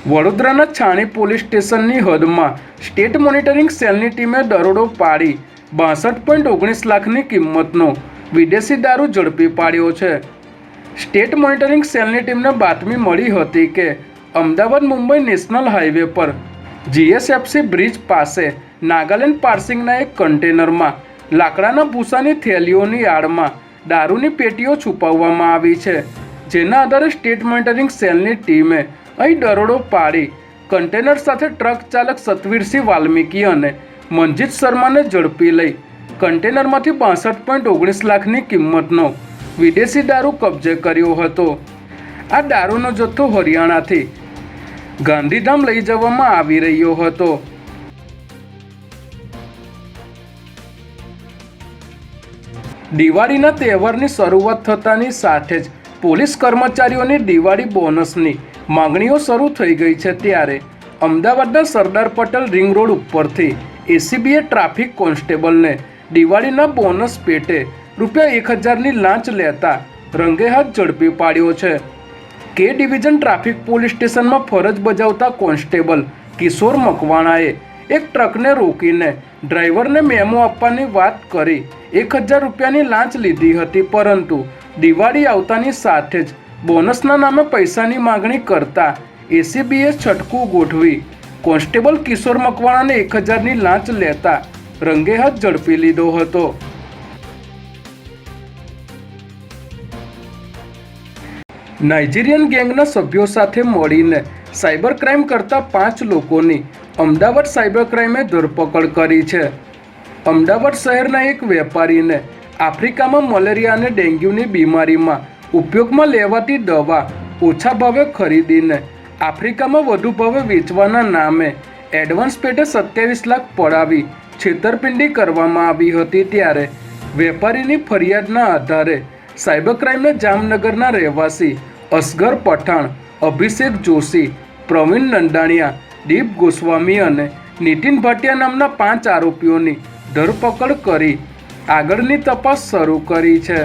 વડોદરાના છાણી પોલીસ સ્ટેશનની હદમાં state monitoring સેલની ટીમે દરોડો પાડી 62.19 લાખની કિંમતનો વિદેશી દારૂ ઝડપી પાડ્યો છે। સ્ટેટ મોનિટરિંગ સેલની ટીમને બાતમી મળી હતી કે અમદાવાદ મુંબઈ નેશનલ હાઈવે પર GSFC બ્રિજ પાસે નાગાલેન્ડ પાર્સિંગના એક કન્ટેનરમાં લાકડાના ભૂસાની થેલીઓની આડમાં દારૂની પેટીઓ છુપાવવામાં આવી છે, જેના આધારે સ્ટેટ મોનિટરિંગ સેલની ટીમે અહીં દરોડો પાડી કન્ટેનર સાથે ટ્રક ચાલક સતવીરસિંહ વાલ્મીકી અને મનજીત શર્માને ઝડપી લઈ કન્ટેનરમાંથી 62.19 લાખની કિંમતનો વિદેશી દારૂ કબજે કર્યો હતો। આ દારૂનો જથ્થો હરિયાણાથી ગાંધીધામ લઈ જવામાં આવી રહ્યો હતો। દિવાળીના તહેવારની શરૂઆત થતાની સાથે જ પોલીસ કર્મચારીઓની દિવાળી બોનસની માંગણીઓ શરૂ થઈ ગઈ છે, ત્યારે અમદાવાદના સરદાર પટેલ રિંગ રોડ ઉપરથી ACBએ ટ્રાફિક કોન્સ્ટેબલને દિવાળીના બોનસ પેટે ₹1000ની લાંચ લેતા રંગે હાથ ઝડપી પાડ્યો છે। કે ડિવિઝન ટ્રાફિક પોલીસ સ્ટેશનમાં ફરજ બજાવતા કોન્સ્ટેબલ કિશોર મકવાણાએ એક ટ્રકને રોકીને ડ્રાઈવરને મેમો આપવાની વાત કરી ₹1000ની લાંચ લીધી હતી, પરંતુ દિવાળી આવતાની સાથે જ બોનસના નામે પૈસાની માગણી કરતા ACBએ છટકું ગોઠવી કોન્સ્ટેબલ કિશોર મકવાણાને 1000ની લાંચ લેતા રંગે હાથ ઝડપી લીધો હતો। નાઇજીરિયન ગેંગના સભ્યો સાથે મળીને સાયબર ક્રાઇમ કરતા 5 લોકોની અમદાવાદ સાયબર ક્રાઇમે ધરપકડ કરી છે। અમદાવાદ શહેરના એક વેપારીને આફ્રિકામાં મલેરિયા અને ડેન્ગ્યુની બીમારીમાં ઉપયોગમાં લેવાતી દવા ઓછા ભાવે ખરીદીને આફ્રિકામાં વધુ ભાવે વેચવાના નામે એડવાન્સ પેટે 27 લાખ પડાવી છેતરપિંડી કરવામાં આવી હતી, ત્યારે વેપારીની ફરિયાદના આધારે સાયબર ક્રાઇમે જામનગરના રહેવાસી અસગર પઠાણ, અભિષેક જોશી, પ્રવીણ નંદાણીયા, દીપ ગોસ્વામી અને નીતિન ભાટિયા નામના 5 આરોપીઓની ધરપકડ કરી આગળની તપાસ શરૂ કરી છે।